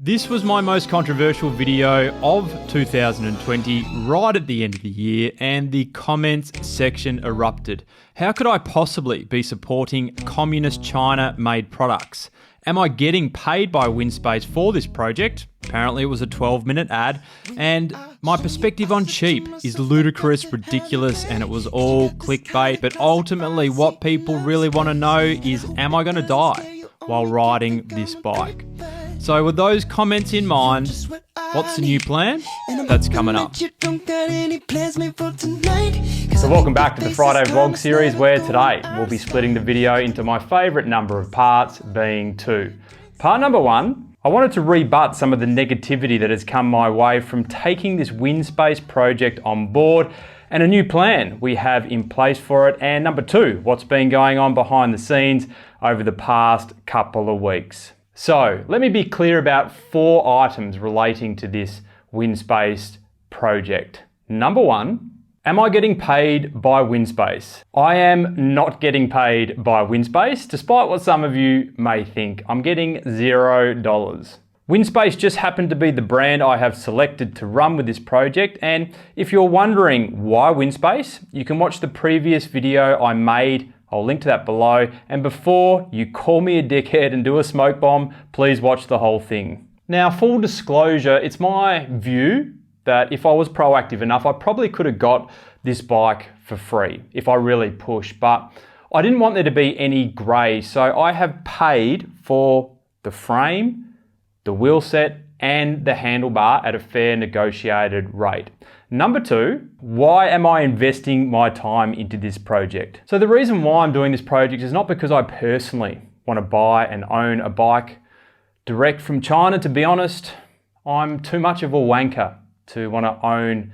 This was my most controversial video of 2020, right at the end of the year, and the comments section erupted. How could I possibly be supporting communist China-made products? Am I getting paid by Winspace for this project? Apparently it was a 12-minute ad, and my perspective on cheap is ludicrous, ridiculous, and it was all clickbait. But ultimately what people really want to know is, am I going to die while riding this bike? So with those comments in mind, what's the new plan? That's coming up. So welcome back to the Friday Vlog series, where today we'll be splitting the video into my favourite number of parts, being two. Part number one, I wanted to rebut some of the negativity that has come my way from taking this Winspace project on board and a new plan we have in place for it. And number two, what's been going on behind the scenes over the past couple of weeks. So let me be clear about 4 items relating to this Winspace project. Number one, am I getting paid by Winspace? I am not getting paid by Winspace, despite what some of you may think. I'm getting $0. Winspace just happened to be the brand I have selected to run with this project. And if you're wondering why Winspace, you can watch the previous video I made. I'll link to that below. And before you call me a dickhead and do a smoke bomb, please watch the whole thing. Now, full disclosure, it's my view that if I was proactive enough, I probably could have got this bike for free if I really push, but I didn't want there to be any grey. So I have paid for the frame, the wheel set, and the handlebar at a fair negotiated rate. Number two, why am I investing my time into this project? So the reason why I'm doing this project is not because I personally want to buy and own a bike direct from China. To be honest, I'm too much of a wanker to want to own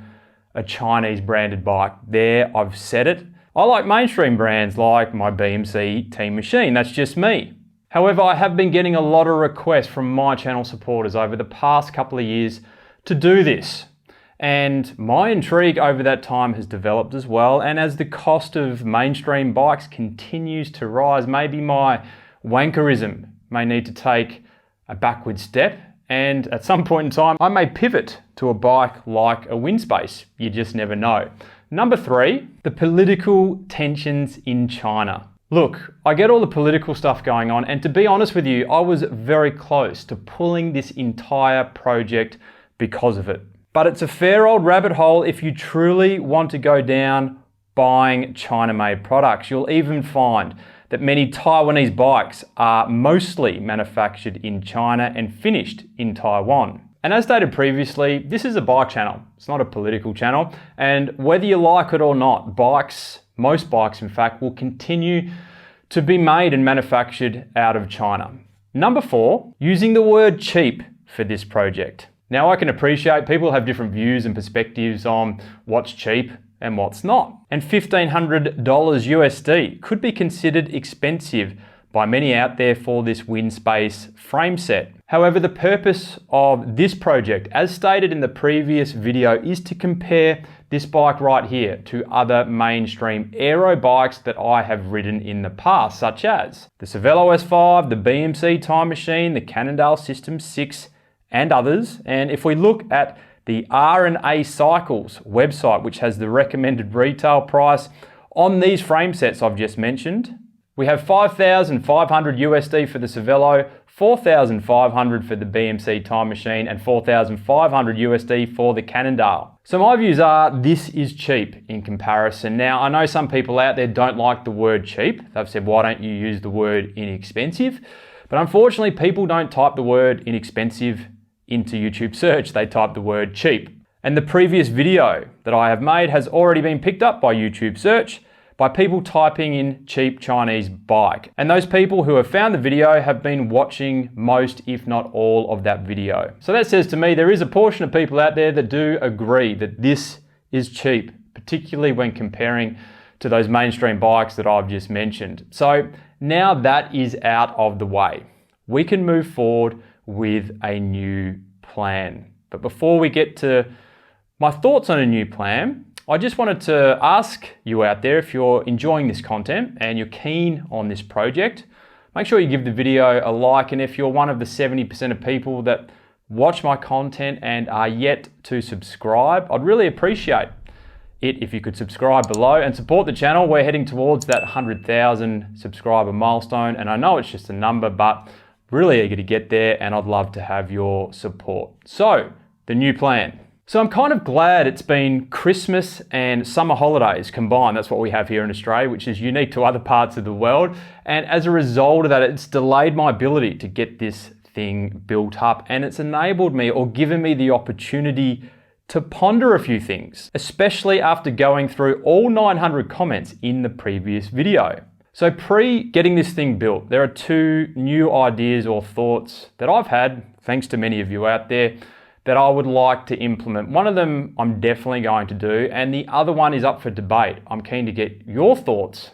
a Chinese branded bike. There, I've said it. I like mainstream brands like my BMC Team Machine. That's just me. However, I have been getting a lot of requests from my channel supporters over the past couple of years to do this. And my intrigue over that time has developed as well. And as the cost of mainstream bikes continues to rise, maybe my wankerism may need to take a backward step. And at some point in time, I may pivot to a bike like a Winspace. You just never know. Number three, the political tensions in China. Look, I get all the political stuff going on, and to be honest with you, I was very close to pulling this entire project because of it. But it's a fair old rabbit hole if you truly want to go down buying China-made products. You'll even find that many Taiwanese bikes are mostly manufactured in China and finished in Taiwan. And as stated previously, this is a bike channel. It's not a political channel. And whether you like it or not, most bikes in fact, will continue to be made and manufactured out of China. Number four, using the word cheap for this project. Now, I can appreciate people have different views and perspectives on what's cheap and what's not. And $1,500 USD could be considered expensive by many out there for this Winspace frame set. However, the purpose of this project, as stated in the previous video, is to compare this bike right here to other mainstream aero bikes that I have ridden in the past, such as the Cervelo S5, the BMC Time Machine, the Cannondale System 6, and others. And if we look at the R&A Cycles website, which has the recommended retail price on these frame sets I've just mentioned, we have $5,500 USD for the Cervelo, $4,500 for the BMC Time Machine, and $4,500 USD for the Cannondale. So my views are, this is cheap in comparison. Now, I know some people out there don't like the word cheap. They've said, why don't you use the word inexpensive? But unfortunately, people don't type the word inexpensive into YouTube search. They type the word cheap. And the previous video that I have made has already been picked up by YouTube search by people typing in cheap Chinese bike. And those people who have found the video have been watching most, if not all, of that video. So that says to me, there is a portion of people out there that do agree that this is cheap, particularly when comparing to those mainstream bikes that I've just mentioned. So now that is out of the way, we can move forward with a new plan. But before we get to my thoughts on a new plan, I just wanted to ask you out there, if you're enjoying this content and you're keen on this project, make sure you give the video a like. And if you're one of the 70% of people that watch my content and are yet to subscribe, I'd really appreciate it if you could subscribe below and support the channel. We're heading towards that 100,000 subscriber milestone, and I know it's just a number, but really eager to get there, and I'd love to have your support. So, the new plan. So I'm kind of glad it's been Christmas and summer holidays combined. That's what we have here in Australia, which is unique to other parts of the world. And as a result of that, it's delayed my ability to get this thing built up, and it's enabled me or given me the opportunity to ponder a few things, especially after going through all 900 comments in the previous video. So pre-getting this thing built, there are two new ideas or thoughts that I've had, thanks to many of you out there, that I would like to implement. One of them I'm definitely going to do, and the other one is up for debate. I'm keen to get your thoughts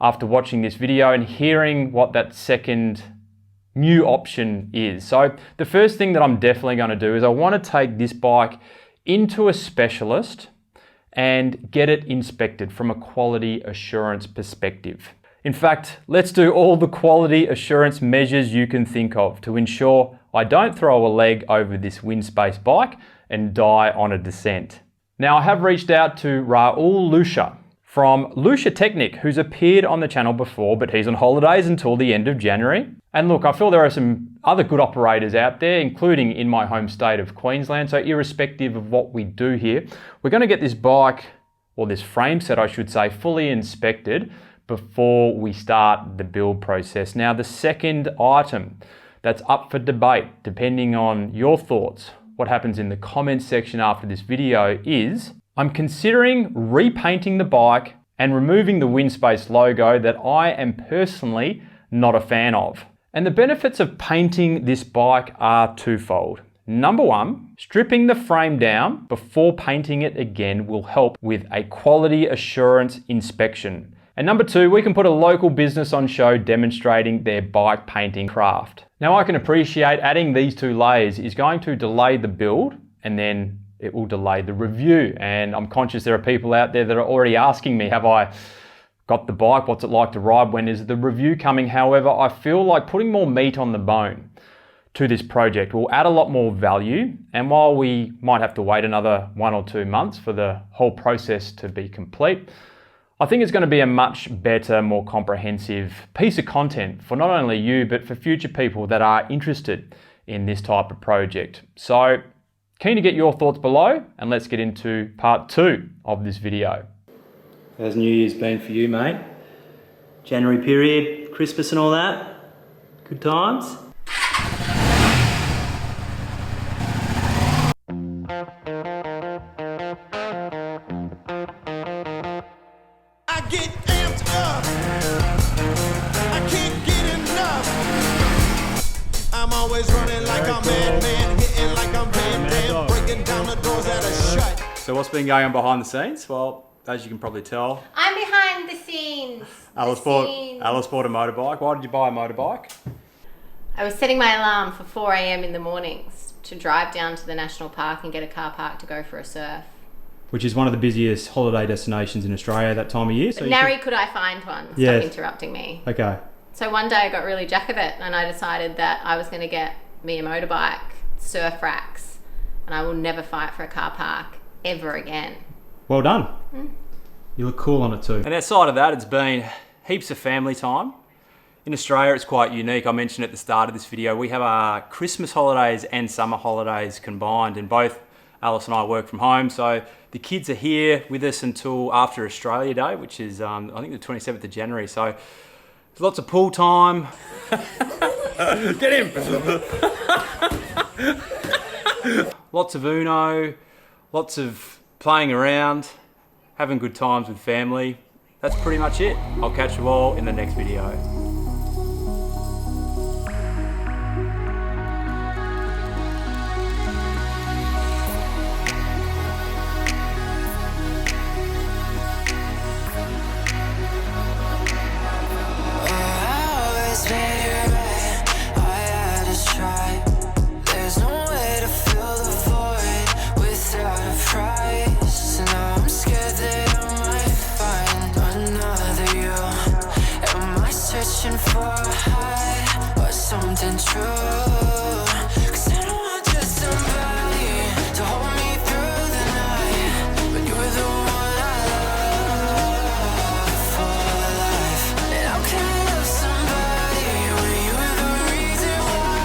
after watching this video and hearing what that second new option is. So the first thing that I'm definitely going to do is I want to take this bike into a specialist and get it inspected from a quality assurance perspective. In fact, let's do all the quality assurance measures you can think of to ensure I don't throw a leg over this Winspace bike and die on a descent. Now, I have reached out to Raul Lucia from Lucia Technic, who's appeared on the channel before, but he's on holidays until the end of January. And look, I feel there are some other good operators out there, including in my home state of Queensland. So irrespective of what we do here, we're going to get this bike, or this frame set, I should say, fully inspected before we start the build process. Now, the second item that's up for debate, depending on your thoughts, what happens in the comments section after this video, is I'm considering repainting the bike and removing the Winspace logo that I am personally not a fan of. And the benefits of painting this bike are twofold. Number one, stripping the frame down before painting it again will help with a quality assurance inspection. And number two, we can put a local business on show demonstrating their bike painting craft. Now, I can appreciate adding these two layers is going to delay the build, and then it will delay the review. And I'm conscious there are people out there that are already asking me, have I got the bike? What's it like to ride? When is the review coming? However, I feel like putting more meat on the bone to this project will add a lot more value. And while we might have to wait another 1 or 2 months for the whole process to be complete, I think it's going to be a much better, more comprehensive piece of content for not only you, but for future people that are interested in this type of project. So, keen to get your thoughts below, and let's get into part 2 of this video. How's New Year's been for you, mate? January period, Christmas and all that? Good times? Get amped up, I can't get enough. I'm always running like a madman, hitting like I'm Van Damme, breaking down the doors that are shut. So what's been going on behind the scenes? Well, as you can probably tell, I'm behind the scenes. Alice bought a motorbike. Why did you buy a motorbike? I was setting my alarm for 4 a.m. in the mornings to drive down to the national park and get a car park to go for a surf. Which is one of the busiest holiday destinations in Australia that time of year. So Nary could I find one. Stop interrupting me. Okay. So one day I got really jack of it, and I decided that I was going to get me a motorbike, surf racks, and I will never fight for a car park ever again. Well done. You look cool on it too. And outside of that, it's been heaps of family time. In Australia, it's quite unique. I mentioned at the start of this video, we have our Christmas holidays and summer holidays combined, and both Alice and I work from home, so the kids are here with us until after Australia Day, which is, I think, the 27th of January. So there's lots of pool time. Get him! Lots of Uno, lots of playing around, having good times with family. That's pretty much it. I'll catch you all in the next video.